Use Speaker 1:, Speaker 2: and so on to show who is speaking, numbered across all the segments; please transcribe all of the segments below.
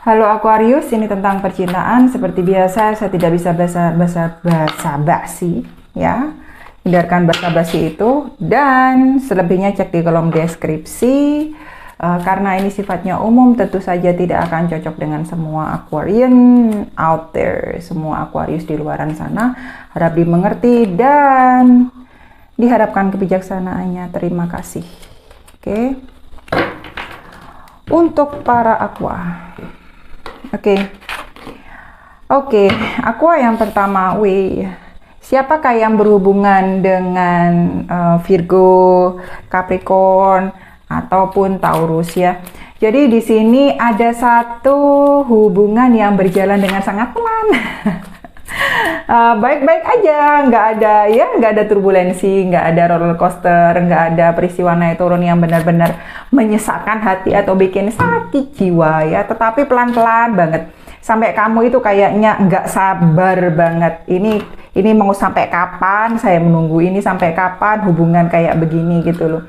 Speaker 1: Halo Aquarius, ini tentang percintaan. Seperti biasa, saya tidak bisa basa-basi, ya. Hindarkan basa-basi itu, dan selebihnya cek di kolom deskripsi. Karena ini sifatnya umum, tentu saja tidak akan cocok dengan semua Aquarian out there, semua Aquarius di luaran sana. Harap dimengerti dan diharapkan kebijaksanaannya. Terima kasih. Oke. Untuk para Aqua. Oke, Aqua yang pertama, siapakah yang berhubungan dengan Virgo, Capricorn, ataupun Taurus ya? Jadi di sini ada satu hubungan yang berjalan dengan sangat pelan. Baik-baik aja, nggak ada turbulensi, nggak ada roller coaster, nggak ada peristiwa naik turun yang benar-benar menyesakkan hati atau bikin sakit jiwa ya, tetapi pelan-pelan banget. Sampai kamu itu kayaknya nggak sabar banget. Ini mau sampai kapan? Saya menunggu ini sampai kapan hubungan kayak begini gitu loh.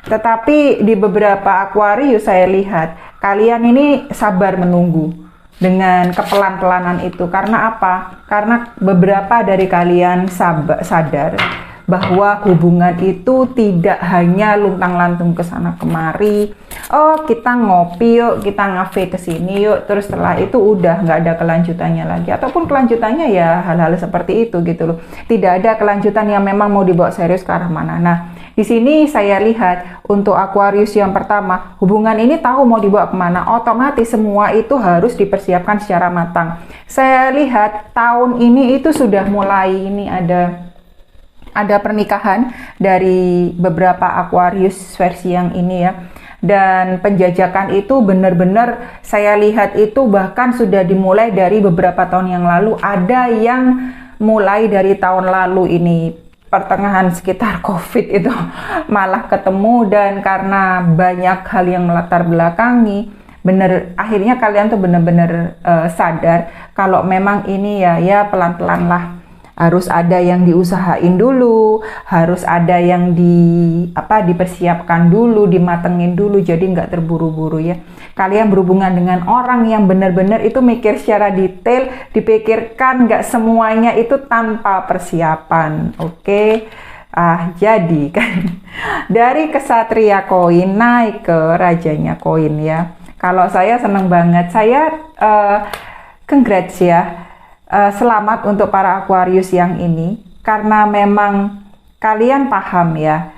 Speaker 1: Tetapi di beberapa Aquarius saya lihat kalian ini sabar menunggu dengan kepelan-pelanan itu. Karena apa? Karena beberapa dari kalian sadar bahwa hubungan itu tidak hanya luntang-lantung ke sana kemari. Oh, kita ngopi yuk, kita ngafe ke sini yuk, terus setelah itu udah nggak ada kelanjutannya lagi. Ataupun kelanjutannya ya hal-hal seperti itu gitu loh. Tidak ada kelanjutan yang memang mau dibawa serius ke arah mana. Nah, di sini saya lihat untuk Aquarius yang pertama, hubungan ini tahu mau dibawa kemana, otomatis semua itu harus dipersiapkan secara matang. Saya lihat tahun ini itu sudah mulai, ini ada pernikahan dari beberapa Aquarius versi yang ini ya. Dan penjajakan itu benar-benar saya lihat itu bahkan sudah dimulai dari beberapa tahun yang lalu. Ada yang mulai dari tahun lalu ini, pertengahan sekitar COVID itu malah ketemu, dan karena banyak hal yang melatar belakangi, akhirnya kalian tuh benar-benar sadar kalau memang ini ya pelan-pelan lah. Harus ada yang diusahain dulu, harus ada yang dipersiapkan dulu, dimatengin dulu, jadi nggak terburu-buru ya. Kalian berhubungan dengan orang yang benar-benar itu mikir secara detail, dipikirkan, nggak semuanya itu tanpa persiapan, oke? Jadi kan dari kesatria koin naik ke rajanya koin ya. Kalau saya seneng banget, saya congrats ya. Selamat untuk para Aquarius yang ini, karena memang kalian paham ya,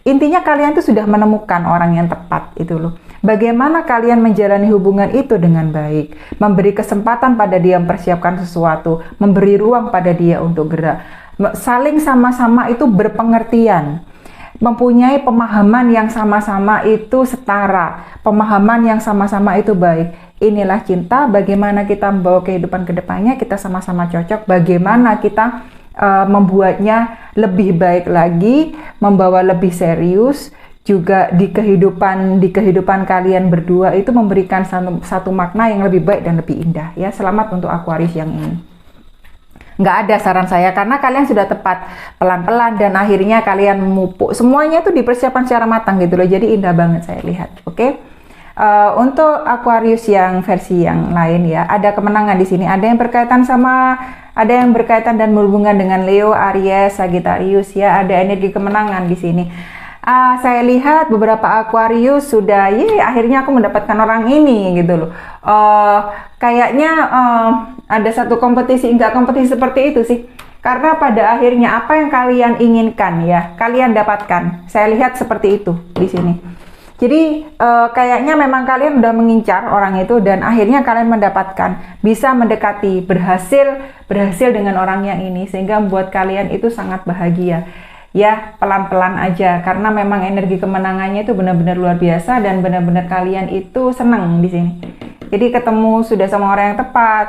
Speaker 1: intinya kalian tuh sudah menemukan orang yang tepat itu loh. Bagaimana kalian menjalani hubungan itu dengan baik, memberi kesempatan pada dia mempersiapkan sesuatu, memberi ruang pada dia untuk gerak, saling sama-sama itu berpengertian, mempunyai pemahaman yang sama-sama itu setara, pemahaman yang sama-sama itu baik. Inilah cinta, bagaimana kita membawa kehidupan ke depannya, kita sama-sama cocok, bagaimana kita membuatnya lebih baik lagi, membawa lebih serius, juga di kehidupan kalian berdua itu memberikan satu makna yang lebih baik dan lebih indah ya. Selamat untuk Aquarius yang ini. Nggak ada saran saya, karena kalian sudah tepat, pelan-pelan, dan akhirnya kalian memupuk semuanya itu dipersiapkan secara matang gitu loh. Jadi indah banget saya lihat. Oke. Untuk Aquarius yang versi yang lain ya, ada kemenangan di sini. Ada yang berkaitan dan berhubungan dengan Leo, Aries, Sagittarius ya. Ada energi kemenangan di sini. Saya lihat beberapa Aquarius sudah, akhirnya aku mendapatkan orang ini gitu loh. Kayaknya ada satu kompetisi seperti itu sih. Karena pada akhirnya apa yang kalian inginkan ya, kalian dapatkan. Saya lihat seperti itu di sini. Jadi kayaknya memang kalian udah mengincar orang itu, dan akhirnya kalian mendapatkan, bisa mendekati, berhasil dengan orang yang ini, sehingga membuat kalian itu sangat bahagia. Ya, pelan-pelan aja, karena memang energi kemenangannya itu benar-benar luar biasa, dan benar-benar kalian itu senang di sini. Jadi ketemu sudah sama orang yang tepat.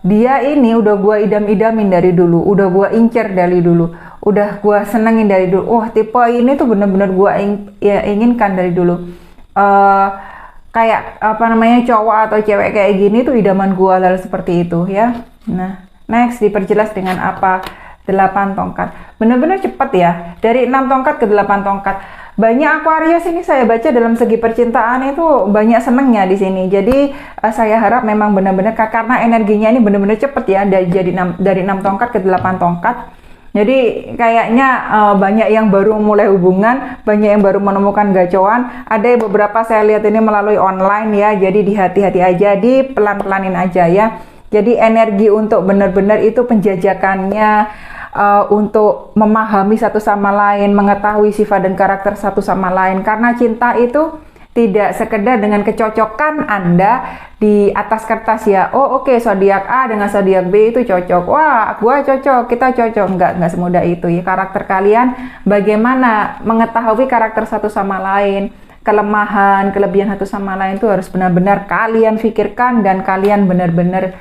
Speaker 1: Dia ini udah gua idam-idamin dari dulu, udah gua incer dari dulu, udah gua senengin dari dulu. Tipe ini tuh bener-bener gua inginkan dari dulu. Kayak cowok atau cewek kayak gini tuh idaman gua, hal seperti itu ya. Nah, next diperjelas dengan apa? 8 tongkat. Bener-bener cepet ya, dari 6 tongkat ke 8 tongkat. banyak Aquarius ini saya baca dalam segi percintaan itu banyak senengnya di sini. Jadi saya harap memang benar-benar karena energinya ini benar-benar cepet ya, dari 6 tongkat ke 8 tongkat. Jadi kayaknya banyak yang baru mulai hubungan, banyak yang baru menemukan gacoan. Ada beberapa saya lihat ini melalui online ya. Jadi dihati-hati aja, di pelan-pelanin aja ya. Jadi energi untuk benar-benar itu penjajakannya, untuk memahami satu sama lain, mengetahui sifat dan karakter satu sama lain. Karena cinta itu tidak sekedar dengan kecocokan Anda di atas kertas ya. Oh oke, zodiak A dengan zodiak B itu cocok. Wah, gua cocok, kita cocok. Enggak semudah itu ya. Karakter kalian bagaimana mengetahui karakter satu sama lain, kelemahan, kelebihan satu sama lain itu harus benar-benar kalian pikirkan dan kalian benar-benar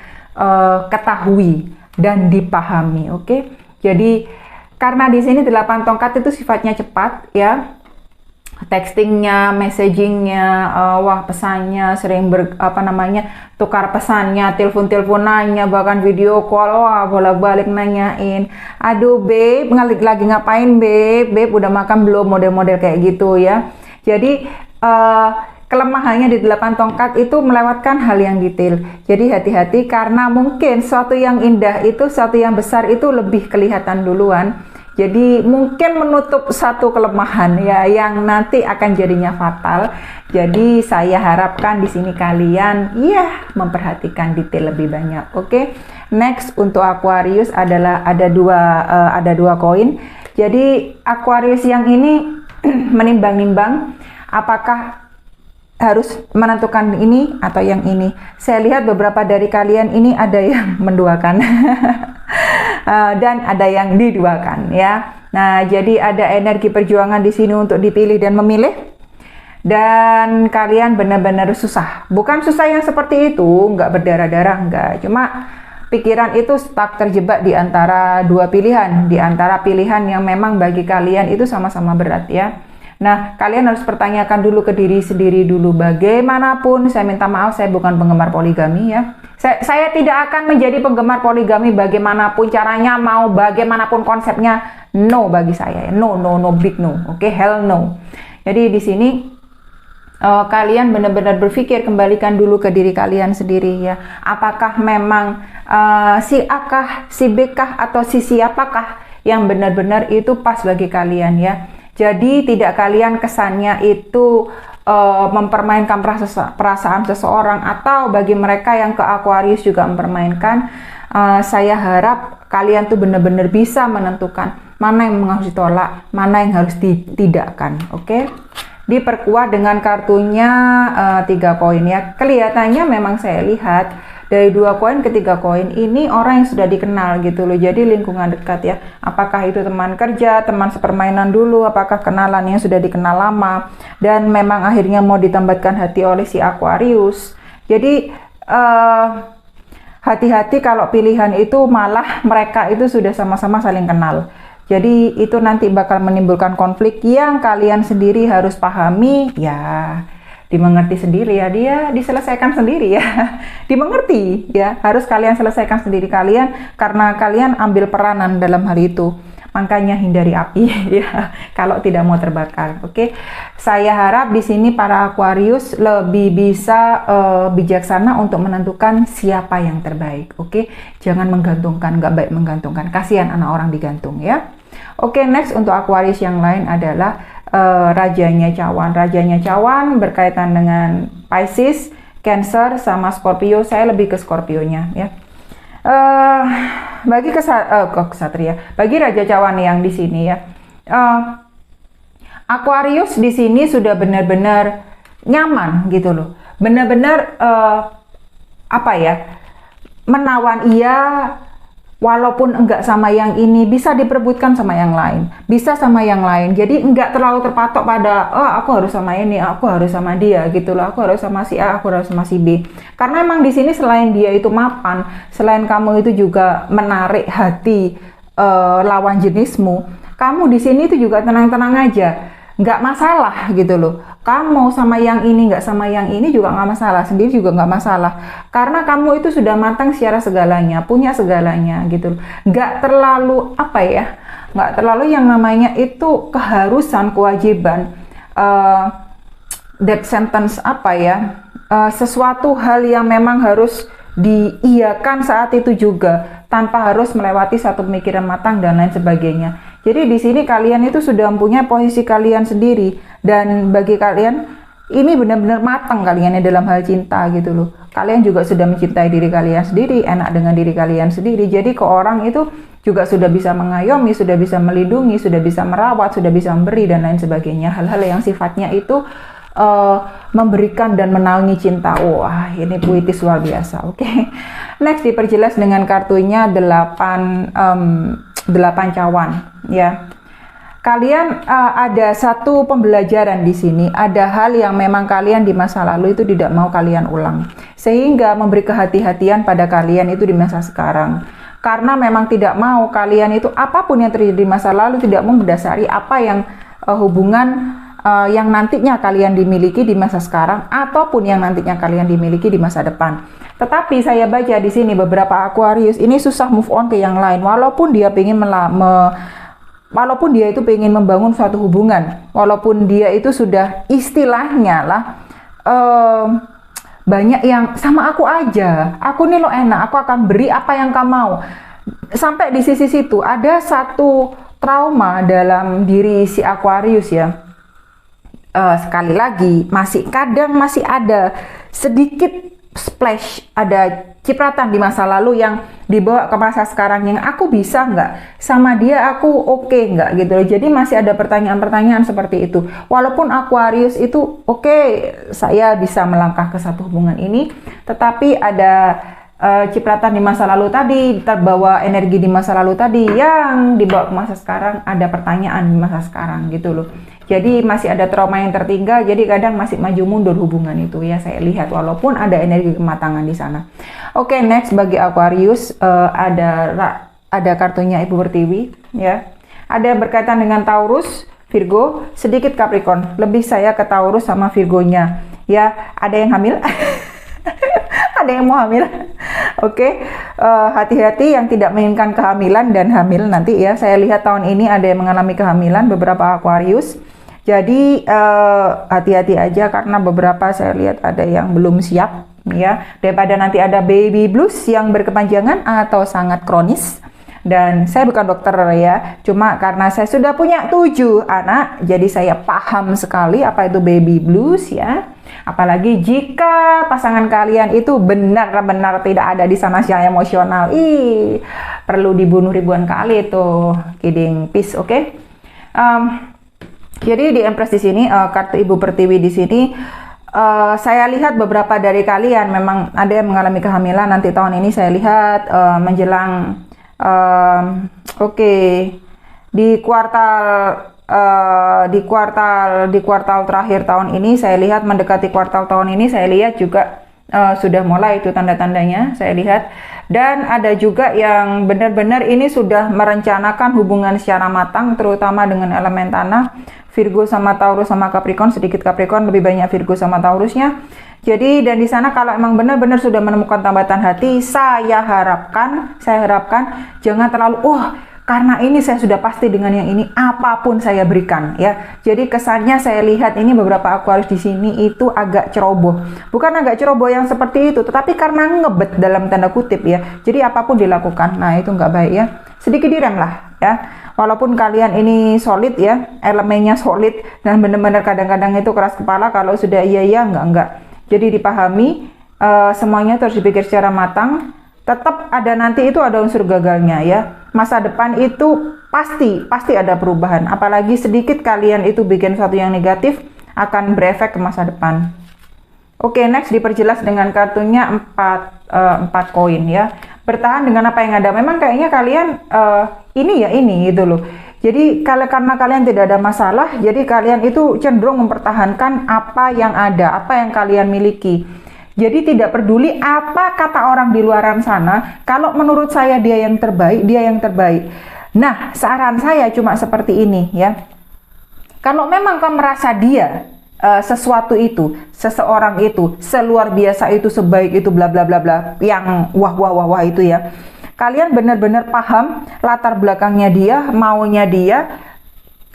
Speaker 1: ketahui dan dipahami, oke? Jadi karena di sini 8 tongkat itu sifatnya cepat ya, textingnya, messagingnya, wah pesannya sering tukar pesannya, telepon-teleponannya, bahkan video call, wah bolak-balik nanyain, aduh babe lagi ngapain babe udah makan belum, model-model kayak gitu ya. Jadi kelemahannya di 8 tongkat itu melewatkan hal yang detail. Jadi hati-hati karena mungkin sesuatu yang indah itu, sesuatu yang besar itu lebih kelihatan duluan. Jadi mungkin menutup satu kelemahan ya yang nanti akan jadinya fatal. Jadi saya harapkan di sini kalian ya memperhatikan detail lebih banyak. Oke. Next untuk Aquarius adalah ada dua koin. Jadi Aquarius yang ini menimbang-nimbang apakah harus menentukan ini atau yang ini. Saya lihat beberapa dari kalian ini ada yang menduakan dan ada yang diduakan ya. Nah, jadi ada energi perjuangan di sini untuk dipilih dan memilih. Dan kalian benar-benar susah. Bukan susah yang seperti itu, nggak berdarah-darah, nggak. Cuma pikiran itu stuck terjebak di antara dua pilihan, di antara pilihan yang memang bagi kalian itu sama-sama berat ya. Nah, kalian harus pertanyakan dulu ke diri sendiri dulu. Bagaimanapun, saya minta maaf, saya bukan penggemar poligami ya. Saya tidak akan menjadi penggemar poligami bagaimanapun caranya, mau bagaimanapun konsepnya. No bagi saya. No, big no. Oke, hell no. Jadi di sini kalian benar-benar berpikir, kembalikan dulu ke diri kalian sendiri ya. Apakah memang si A kah, si B kah, atau si siapakah yang benar-benar itu pas bagi kalian ya. Jadi tidak kalian kesannya itu mempermainkan perasaan seseorang, atau bagi mereka yang ke Aquarius juga mempermainkan. Saya harap kalian tuh benar-benar bisa menentukan mana yang harus ditolak, mana yang harus ditidakkan. Oke? Diperkuat dengan kartunya 3 koin ya. Kelihatannya memang saya lihat dari 2 koin ke 3 koin ini orang yang sudah dikenal gitu loh. Jadi lingkungan dekat ya. Apakah itu teman kerja, teman sepermainan dulu, apakah kenalan yang sudah dikenal lama dan memang akhirnya mau ditambahkan hati oleh si Aquarius. Jadi hati-hati kalau pilihan itu malah mereka itu sudah sama-sama saling kenal. Jadi itu nanti bakal menimbulkan konflik yang kalian sendiri harus pahami ya. Dimengerti sendiri ya, dia diselesaikan sendiri ya. Dimengerti ya, harus kalian selesaikan sendiri kalian karena kalian ambil peranan dalam hal itu. Makanya hindari api ya kalau tidak mau terbakar. Oke. Saya harap di sini para Aquarius lebih bisa bijaksana untuk menentukan siapa yang terbaik. Oke. Jangan menggantungkan, nggak baik menggantungkan. Kasihan anak orang digantung ya. Oke, next untuk Aquarius yang lain adalah Rajanya Cawan. Rajanya Cawan berkaitan dengan Pisces, Cancer, sama Scorpio. Saya lebih ke Scorpionya ya. Bagi Kesatria, bagi Raja Cawan yang di sini ya, Aquarius di sini sudah benar-benar nyaman gitu loh, benar-benar menawan iya. Walaupun enggak sama yang ini, bisa diperebutkan sama yang lain, bisa sama yang lain. Jadi enggak terlalu terpatok pada, oh aku harus sama ini, aku harus sama dia gitu loh, aku harus sama si A, aku harus sama si B. Karena emang di sini selain dia itu mapan, selain kamu itu juga menarik hati lawan jenismu, kamu di sini itu juga tenang-tenang aja, nggak masalah gitu loh. Kamu mau sama yang ini, nggak sama yang ini juga nggak masalah, sendiri juga nggak masalah. Karena kamu itu sudah matang secara segalanya, punya segalanya gitu loh. Nggak terlalu nggak terlalu yang namanya itu keharusan, kewajiban. death sentence apa ya, sesuatu hal yang memang harus diiyakan saat itu juga tanpa harus melewati satu pemikiran matang dan lain sebagainya. Jadi di sini kalian itu sudah mempunyai posisi kalian sendiri, dan bagi kalian ini benar-benar matang kalian dalam hal cinta gitu loh. Kalian juga sudah mencintai diri kalian sendiri, enak dengan diri kalian sendiri. Jadi ke orang itu juga sudah bisa mengayomi, sudah bisa melindungi, sudah bisa merawat, sudah bisa memberi dan lain sebagainya. Hal-hal yang sifatnya itu memberikan dan menaungi cinta. Wah, ini puitis luar biasa. Oke. Next diperjelas dengan kartunya 8 cawan ya. Kalian ada satu pembelajaran di sini, ada hal yang memang kalian di masa lalu itu tidak mau kalian ulang, sehingga memberi kehati-hatian pada kalian itu di masa sekarang. Karena memang tidak mau kalian itu apapun yang terjadi di masa lalu tidak mau mendasari apa yang hubungan yang nantinya kalian dimiliki di masa sekarang ataupun yang nantinya kalian dimiliki di masa depan. Tetapi saya baca di sini beberapa Aquarius ini susah move on ke yang lain, walaupun dia itu pengen membangun suatu hubungan, walaupun dia itu sudah istilahnya lah banyak yang sama aku aja, aku nih lo enak, aku akan beri apa yang kamu mau. Sampai di sisi situ ada satu trauma dalam diri si Aquarius ya. Sekali lagi masih ada sedikit splash, ada cipratan di masa lalu yang dibawa ke masa sekarang, yang aku bisa nggak sama dia, aku oke nggak gitu loh. Jadi masih ada pertanyaan-pertanyaan seperti itu. Walaupun Aquarius itu oke, saya bisa melangkah ke satu hubungan ini, tetapi ada cipratan di masa lalu tadi, terbawa energi di masa lalu tadi yang dibawa ke masa sekarang, ada pertanyaan di masa sekarang gitu loh. Jadi masih ada trauma yang tertinggal, jadi kadang masih maju mundur hubungan itu ya, saya lihat, walaupun ada energi kematangan di sana. Oke, next bagi Aquarius ada kartunya Ibu Pertiwi ya. Ada berkaitan dengan Taurus, Virgo, sedikit Capricorn. Lebih saya ke Taurus sama Virgonya. Ya, ada yang hamil. Ada yang mau hamil. Oke, hati-hati yang tidak menginginkan kehamilan dan hamil nanti ya. Saya lihat tahun ini ada yang mengalami kehamilan beberapa Aquarius. Jadi hati-hati aja karena beberapa saya lihat ada yang belum siap ya. Daripada nanti ada baby blues yang berkepanjangan atau sangat kronis. Dan saya bukan dokter ya, cuma karena saya sudah punya 7 anak, jadi saya paham sekali apa itu baby blues ya. Apalagi jika pasangan kalian itu benar-benar tidak ada di sana secara emosional, perlu dibunuh ribuan kali itu, kidding, peace, oke? Jadi di Empress di sini, kartu Ibu Pertiwi di sini, saya lihat beberapa dari kalian memang ada yang mengalami kehamilan nanti tahun ini. Saya lihat menjelang di kuartal terakhir tahun ini, saya lihat mendekati kuartal tahun ini, saya lihat juga sudah mulai itu tanda-tandanya saya lihat. Dan ada juga yang benar-benar ini sudah merencanakan hubungan secara matang, terutama dengan elemen tanah, Virgo sama Taurus sama Capricorn, sedikit Capricorn, lebih banyak Virgo sama Taurusnya. Jadi dan di sana kalau emang benar-benar sudah menemukan tambatan hati, saya harapkan jangan terlalu karena ini saya sudah pasti dengan yang ini, apapun saya berikan ya. Jadi kesannya saya lihat ini beberapa Aquarius di sini itu agak ceroboh. Bukan agak ceroboh yang seperti itu, tetapi karena ngebet dalam tanda kutip ya. Jadi apapun dilakukan. Nah, itu nggak baik ya. Sedikit direm lah ya. Walaupun kalian ini solid ya, elemennya solid dan benar-benar kadang-kadang itu keras kepala, kalau sudah iya enggak. Jadi dipahami, semuanya terus dipikir secara matang. Tetap ada nanti itu ada unsur gagalnya ya. Masa depan itu pasti ada perubahan. Apalagi sedikit kalian itu bikin sesuatu yang negatif akan berefek ke masa depan. Oke, next diperjelas dengan kartunya 4 koin ya. Bertahan dengan apa yang ada. Memang kayaknya kalian ini gitu loh. Jadi karena kalian tidak ada masalah, jadi kalian itu cenderung mempertahankan apa yang ada, apa yang kalian miliki. Jadi tidak peduli apa kata orang di luaran sana, kalau menurut saya dia yang terbaik. Nah, saran saya cuma seperti ini ya. Kalau memang kamu merasa dia sesuatu itu, seseorang itu, seluar biasa itu, sebaik itu, bla bla bla bla, yang wah itu ya. Kalian benar-benar paham latar belakangnya dia, maunya dia.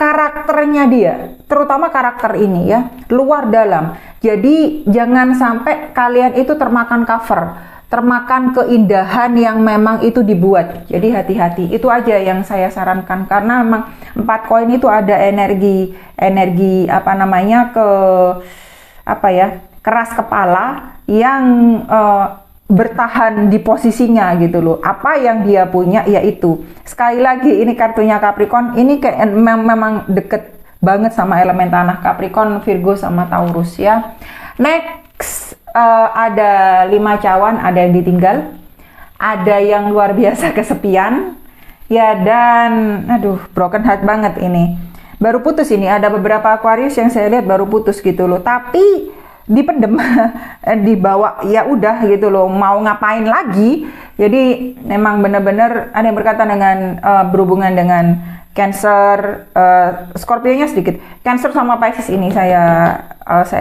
Speaker 1: karakternya dia, terutama karakter ini ya, luar dalam. Jadi jangan sampai kalian itu termakan cover, termakan keindahan yang memang itu dibuat. Jadi hati-hati, itu aja yang saya sarankan, karena memang 4 koin itu ada energi apa namanya, keras kepala yang bertahan di posisinya gitu loh. Apa yang dia punya yaitu, sekali lagi ini kartunya Capricorn, ini kayak memang deket banget sama elemen tanah, Capricorn, Virgo sama Taurus ya. Next ada 5 cawan, ada yang ditinggal, ada yang luar biasa kesepian ya, dan aduh broken heart banget ini. Baru putus ini, ada beberapa Aquarius yang saya lihat baru putus gitu loh, tapi dipendem, dibawa ya udah gitu loh, mau ngapain lagi. Jadi memang benar-benar ada yang berkaitan dengan berhubungan dengan Cancer, Scorpio-nya sedikit. Cancer sama Pisces ini saya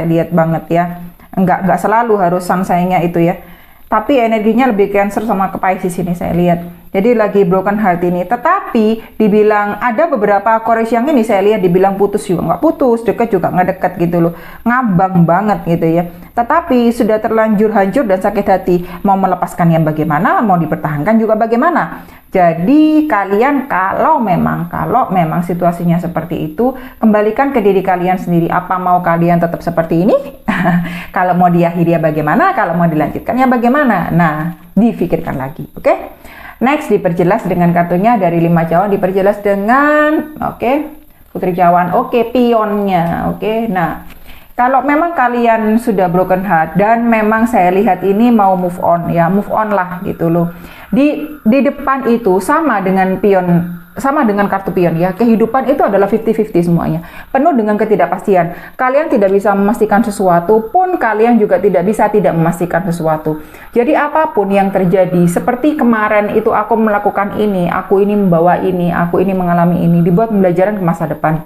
Speaker 1: lihat banget ya. Enggak selalu harus sun sign-nya itu ya. Tapi energinya lebih Cancer sama ke Pisces ini saya lihat. Jadi lagi broken heart ini. Tetapi dibilang ada beberapa Aquarius yang ini saya lihat dibilang putus juga nggak putus, deket juga nggak deket gitu loh. Ngambang banget gitu ya. Tetapi sudah terlanjur hancur dan sakit hati. Mau melepaskannya bagaimana, mau dipertahankan juga bagaimana. Jadi kalian kalau memang situasinya seperti itu, kembalikan ke diri kalian sendiri. Apa mau kalian tetap seperti ini? Kalau mau diakhiri ya bagaimana? Kalau mau dilanjutkan ya bagaimana? Nah, difikirkan lagi, oke? Next diperjelas dengan kartunya dari 5 cawan, diperjelas dengan Putri Cawan, pionnya, Nah, kalau memang kalian sudah broken heart dan memang saya lihat ini mau move on ya, move on lah gitu loh. Di depan itu sama dengan pion, sama dengan kartu pion ya, kehidupan itu adalah 50-50 semuanya, penuh dengan ketidakpastian. Kalian tidak bisa memastikan sesuatu, pun kalian juga tidak bisa tidak memastikan sesuatu. Jadi apapun yang terjadi, seperti kemarin itu aku melakukan ini, aku ini membawa ini, aku ini mengalami ini, dibuat pembelajaran ke masa depan.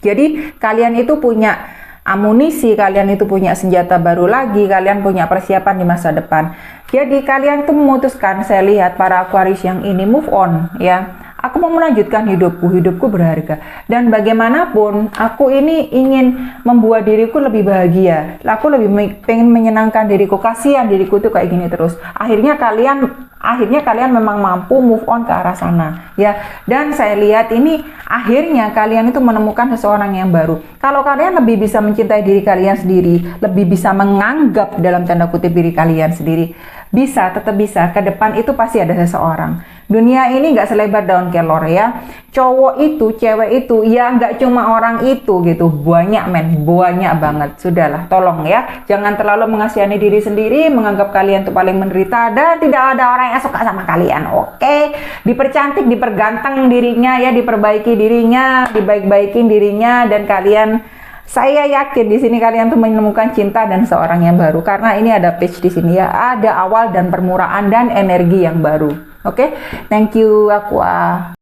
Speaker 1: Jadi kalian itu punya amunisi, kalian itu punya senjata baru lagi, kalian punya persiapan di masa depan. Jadi kalian itu memutuskan, saya lihat para Aquarius yang ini move on ya. Aku mau melanjutkan hidupku berharga. Dan bagaimanapun, aku ini ingin membuat diriku lebih bahagia. Aku lebih pengen menyenangkan diriku, kasihan diriku tuh kayak gini terus. Akhirnya kalian memang mampu move on ke arah sana ya. Dan saya lihat ini akhirnya kalian itu menemukan seseorang yang baru. Kalau kalian lebih bisa mencintai diri kalian sendiri, lebih bisa menganggap dalam tanda kutip diri kalian sendiri, tetap bisa. Ke depan itu pasti ada seseorang. Dunia ini nggak selebar daun kelor ya. Cowok itu, cewek itu, ya nggak cuma orang itu gitu. Banyak banyak banget. Sudahlah, tolong ya. Jangan terlalu mengasihani diri sendiri, menganggap kalian tuh paling menderita dan tidak ada orang yang suka sama kalian. Oke? Dipercantik, diperganteng dirinya ya, diperbaiki dirinya, dibaik-baikin dirinya, dan kalian, saya yakin di sini kalian tuh menemukan cinta dan seorang yang baru, karena ini ada page di sini ya, ada awal dan permulaan dan energi yang baru. Oke, thank you Aqua.